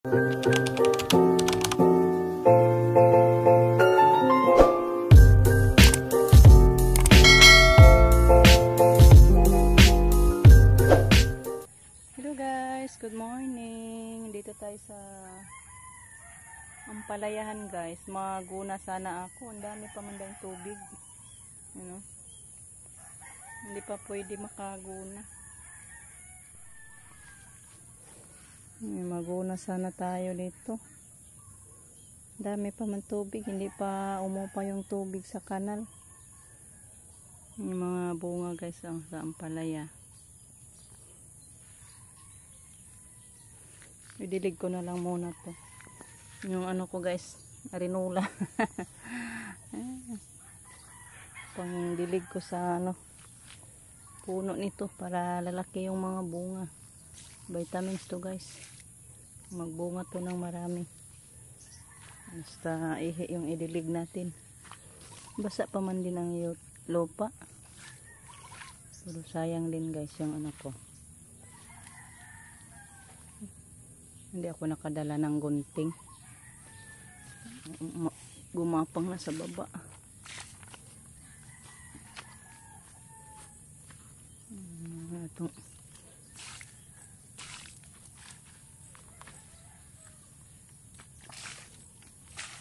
Hello guys, good morning. Dito tayo sa Ampalayahan guys. Maguna sana ako. Ang dami pa man daw tubig. Ano? Hindi pa pwede makaguna. Maguna sana tayo dito. Dami pa man tubig. Hindi pa umupa yung tubig sa kanal. Yung mga bunga guys sa Ampalaya. Idilig ko na lang muna to. Yung ano ko guys, arinula. Pang dilig ko sa ano, puno nito para lalaki yung mga bunga. Vitamins to guys. Magbunga to ng marami. Basta ihi yung idilig natin. Basa pa man din ang lupa. Pero sayang din guys yung ano ko. Hindi ako nakadala ng gunting. Gumapang na sa baba. Itong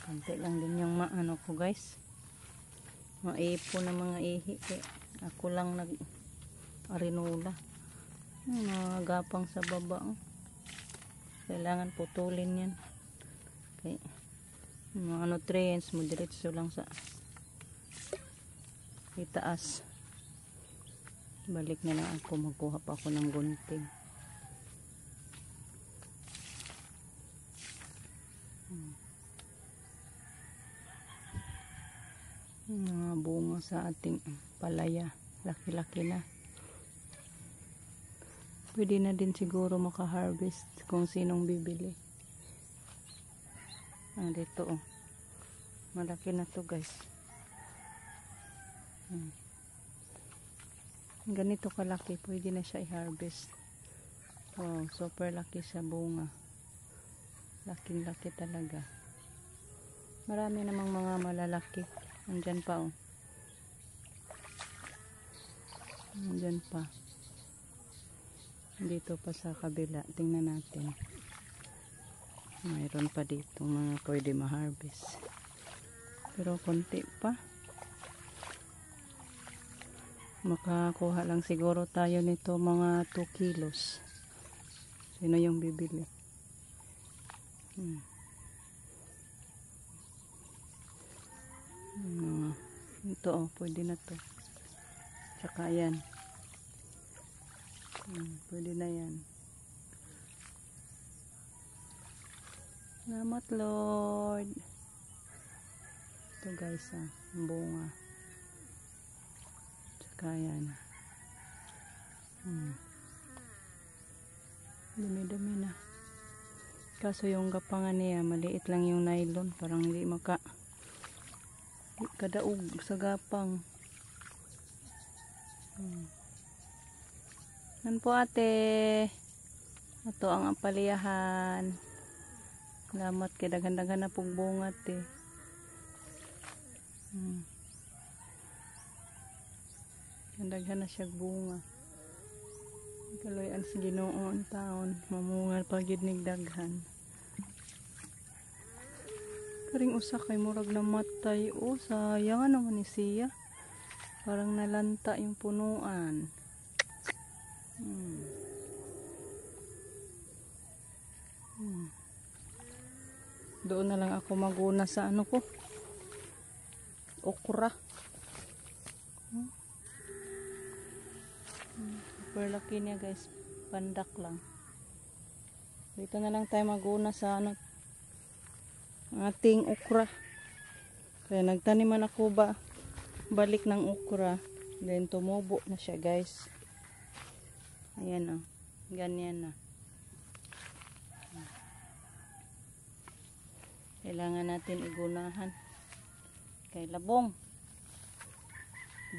konti lang din yung maano ko guys. Maipo na mga ihi. Ako lang nag-arinula. Nagapang sa baba. Kailangan putulin yan. Okay. Mga nutrients mo diretso lang sa itaas. Balik na lang ako. Magkuha pa ako ng gunting. Mga bunga sa ating palaya. Laki-laki na. Pwede na din siguro maka-harvest kung sinong bibili. Dito oh. Malaki na to guys. Ganito kalaki, pwede na siya i-harvest. Oh, super laki sa bunga. Laking-laki talaga. Marami namang mga malalaki. Andyan pa oh. Andyan pa. Dito pa sa kabila, tingnan natin. Mayroon pa dito mga pwede ma-harvest. Pero konti pa. Makakuha lang siguro tayo nito mga 2 kilos. Sino yung bibili? Ito oh, pwede na to. Tsaka yan. Pwede na yan. Salamat Lord. Ito guys bunga. Tsaka yan. Dumi-dumi na. Kaso yung gapangan niya maliit lang yung nylon. Parang hindi kadaog sa gapang. Yan po ate. Ito ang Ampalayahan. Salamat kay daghan-daghan na pong bunga ate. Daghan na siya bunga. Kaloyan sa Ginoon taon. Mamungal pa gyud nig daghan. Karing usa kay murag namatay. Oh, sayang naman ni siya. Parang nalanta yung punuan. Doon na lang ako maguna sa ano ko, okra. Super laki niya guys, pandak lang. Dito na lang tayo maguna sa ano, ating okra. Kaya nagtaniman ako balik ng okra, then tumubo na siya guys. Ayan oh, ganyan na. Kailangan natin igunahan. Kay labong.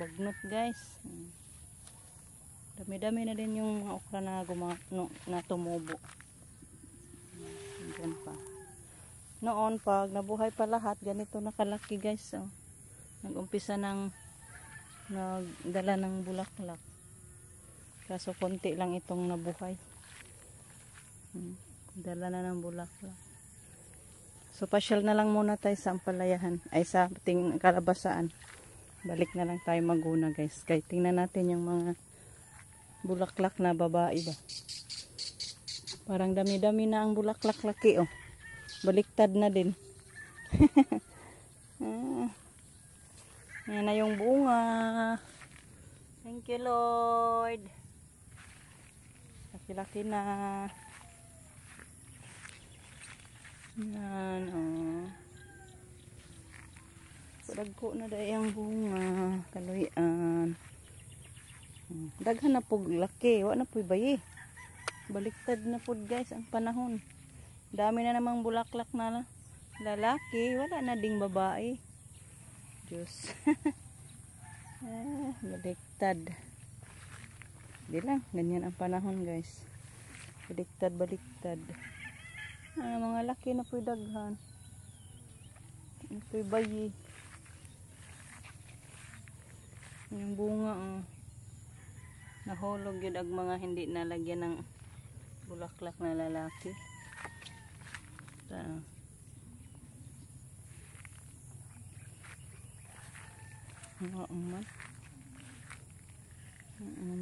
Bagnot guys. Dami-dami na din yung okra na tumubo. Yan pa. Noon, pag nabuhay pa lahat, ganito nakalaki guys. Oh. Nag-umpisa ng nagdala ng bulaklak. Kaso konti lang itong nabuhay. Dala na ng bulaklak. So, pasyal na lang muna tayo sa Ampalayahan. Ay, sa ating Kalabasaan. Balik na lang tayo Maguna guys. Kaya tingnan natin yung mga bulaklak na babae ba. Parang dami-dami na ang bulaklak laki oh. Baliktad na din. Yan na yung bunga. Thank you Lord. Laki-laki na. Yan oh. Dagko na dahil ang bunga. Kaluyan. Daghan na po laki. Wa na po bayi. Baliktad na po guys ang panahon. Dami na namang bulaklak na lalaki. Wala na ding babae. Diyos. Baliktad. Di lang. Ganyan ang panahon guys. Baliktad, baliktad. Mga laki na po daghan. Na po bayi. Yung bunga oh. Nahulog yun ang mga hindi nalagyan ng bulaklak na lalaki.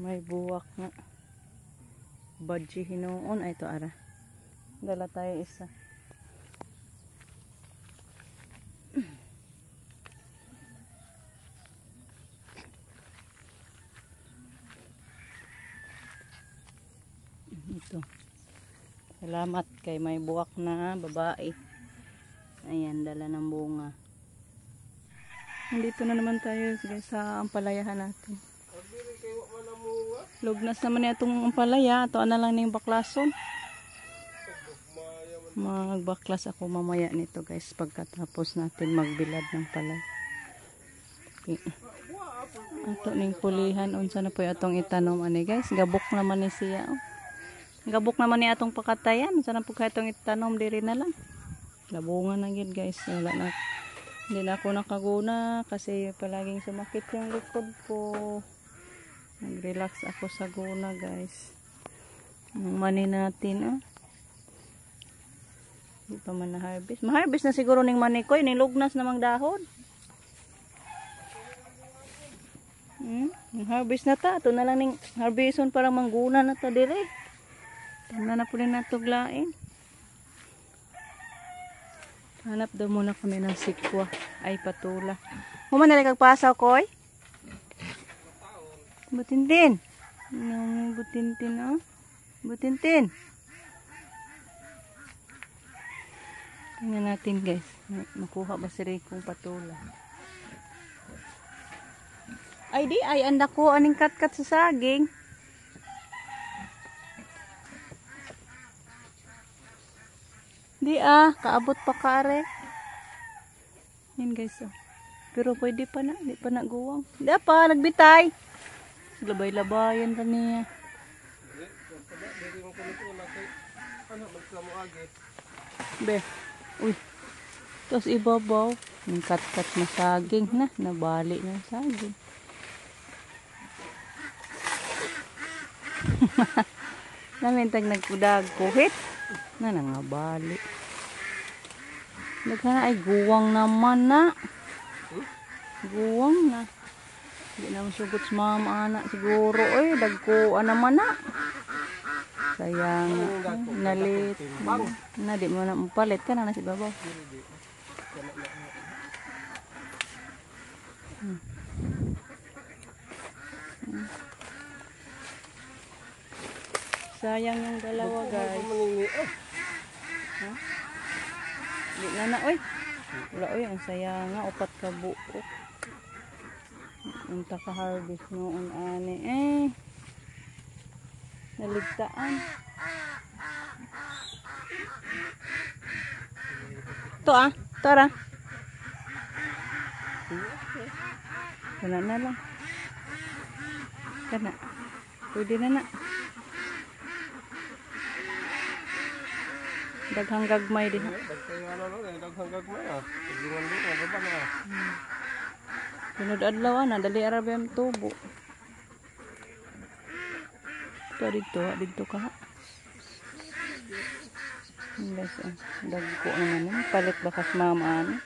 May buwak nga. Badji hinoon. Ay ito ara. Dala tayo isa. Ito. Salamat kay may buwak na babae. Ayan, dala ng bunga. Nandito na naman tayo sa Ampalayahan natin. Lugnas naman na itong Ampalaya. Ito na lang na yung baklason. Magbaklas ako mamaya nito guys. Pagkatapos natin magbilad ng palay. Okay. Ito ning pulihan. Unsa na po yung atong itanom ani guys. Gabok naman ni siya. Oh. Gabok naman ni atong pakatayan. Sana po kayo itong itanom diri na lang. Labungan na yun guys. Wala na. Hindi na ako nakaguna kasi palaging sumakit yung likod ko. Nag-relax ako sa guna guys. Ang mani natin ah. Hindi pa man na-harvest. Ma-harvest na siguro ning mani ko. Nilugnas namang dahon. Harvest na ta. Ito na lang ning harveston para mangguna na ta dire. Tingnan na po rin natuglain. Hanap daw muna kami ng sikwa. Ay patula. Humanali kagpasaw koy? Butintin. Butintin oh. Butintin. Tingnan natin guys. Makuha ba si Rikong patula? Ay di ay anda ko aning kat-kat sa saging. Di kaabot pa kare. Yan guys oh. Pero pwede pa na, di pa naguwang. Di pa, nagbitay. Labay-labayan pa niya. Be, uy. Tapos ibabaw. Yung kat-kat na saging na. Nabali ng saging. Namintag nagkudag kuhit. Na nangabali. Nagkana ay guwang naman na. Guwang na. Hindi naman sugot sa mama anak siguro. Oy, dagko naman na. Sayang nalit. Na di mo na mapalit ka na si babaw. Sayang yung dalawa guys. Ha? Di na na oy. Wala oy ang sayang nga upat ka buok. Unta ka harvest noon ani naligtaan. To tara. Kana na lang. Kana. Pwede na na. daghang gagmay din. Daghang gagmay ah. Tulungan din ang baba na. Sunod adlaw na dali ara ba ang tubo. Dito ka. Guys, dagko naman palit bakas mamaan.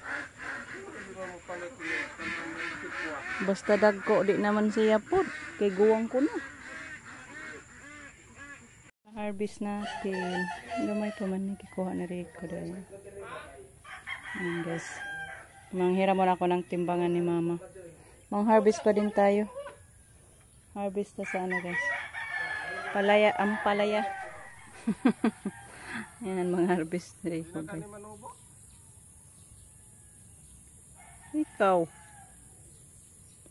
Basta dagko di naman siya pod kay guwang ko na. Harvest natin. Gamay pa man nakikuha na Rico dahil. Ayan guys. Manghiram mo na ako ng timbangan ni mama. Mang-harvest pa din tayo. Harvest na sa ano guys. Palaya, ampalaya. Ayan mga harvest ni Rico guys. Ikaw.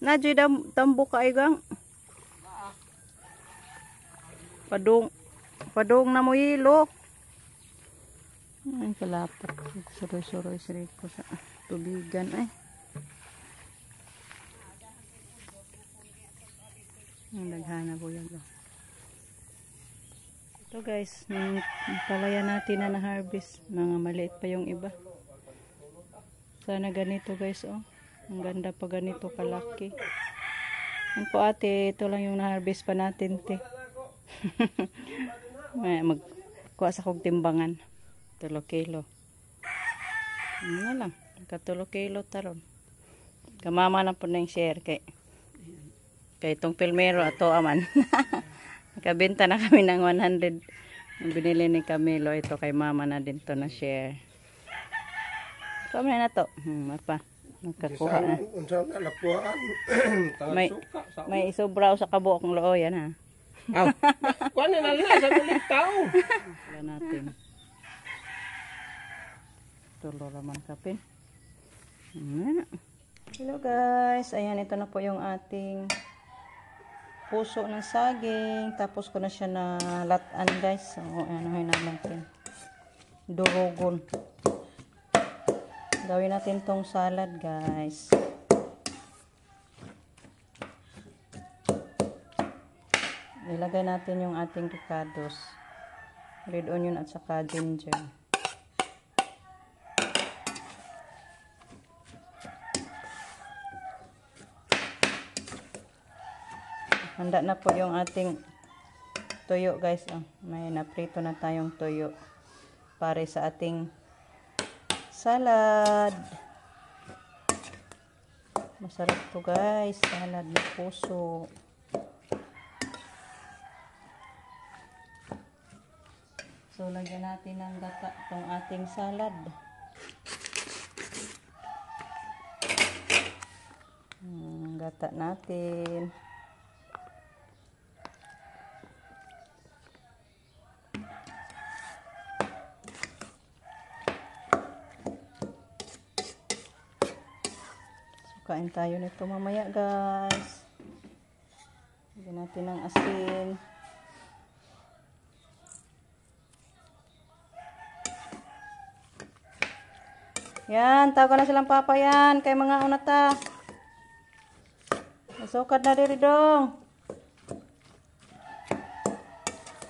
Nadyo tambo ka igang. Padong na mo hilo. Ay, kalapat. Suroy-suroy si Rico sa tubigan. Ay. Ang daghana po yan. Ito guys, yung palaya natin na na-harvest. Mga maliit pa yung iba. Sana ganito guys, oh. Ang ganda pa ganito kalaki. Yan po ate, ito lang yung na-harvest pa natin, te. Magkuha sa kong timbangan 3 kilo ano lang 3 kilo taron kamama na po na yung share kay itong pilmero ato aman nakabenta na kami ng 100 binili ni Camilo ito kay mama na din to na share kami na to apa nakakuha na may isobraw sa kabuok ng loo yan ha. Kuha na lang sa kulit tao. Wala natin. Tulo naman kapin. Hello guys. Ayan, ito na po yung ating puso ng saging. Tapos ko na siya na latan guys. So, anuhin na natin. Durugon. Gawin natin tong salad guys. Ilagay natin yung ating ricados, red onion at saka ginger. Handa na po yung ating tuyo guys. Oh, may naprito na tayong tuyo para sa ating salad. Masarap to guys, salad na puso. So, lagyan natin ng gata itong ating salad. Gata natin. So, kain tayo nito mamaya guys. Lagyan natin ng asin. Yan, tawag na silang papa yan. Kay mga unata. Masukad na diri dong.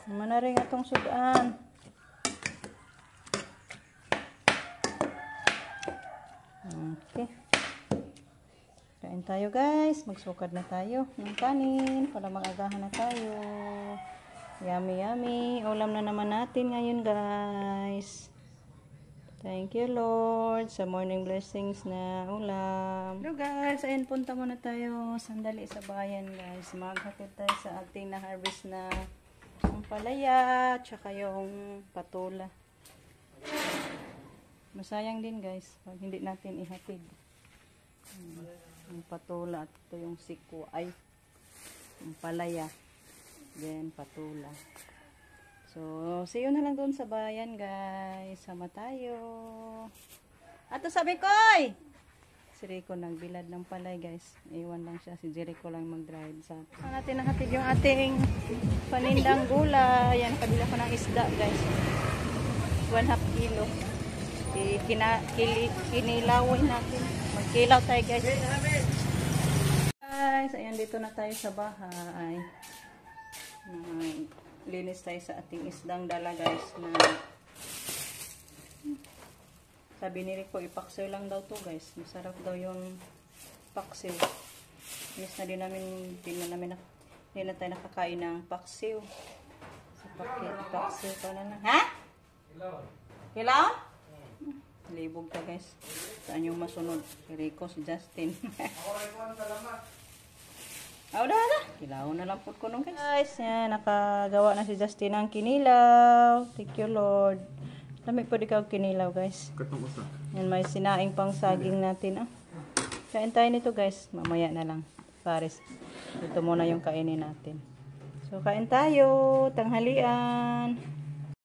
Naman na rin atong sudan. Okay. Kain tayo guys. Magsukad na tayo ng kanin. Para mag-agahan na tayo. Yummy, yummy. Ulam na naman natin ngayon guys. Thank you Lord sa morning blessings na ulam. Hello guys, ayun punta muna tayo sandali sa bayan guys. Maghatid tayo sa ating na-harvest na ang palaya tsaka yung patula. Masayang din guys pag hindi natin ihatid. Yung patula at ito yung sikwa ay yung palaya. Then patula. So, see you na lang doon sa bayan, guys. Sama tayo. Ato sabi koy! Si Rico nagbilad ng palay, guys. Iwan lang siya. Si Jericho lang mag-drive sa atin. Saan natin nakatid yung ating panindang gulay. Yan, kabila ko ng isda, guys. 1/2 kilo. Kinilawin natin. Magkilaw tayo, guys. Guys, ayan, dito na tayo sa bahay. Linis tayo sa ating isdang dala guys na Sabi ni Rico, ipaksiw lang daw to guys. Masarap daw yung paksiw. Miss na din namin, hindi na tayo nakakain ng paksiw. Sa paksiw pa na lang. Ha? Hilaw? Libog ta guys. Saan yung masunod? Si Rico, si Justin. Wala. Kilaw na lang po ko nung guys. Yan, nakagawa na si Justin ng kinilaw. Thank you Lord. Lamig po di ka kinilaw guys. Yan, may sinaing pang saging natin. Kain tayo nito guys. Mamaya na lang. Pares. Ito muna yung kainin natin. So, kain tayo. Tanghalian.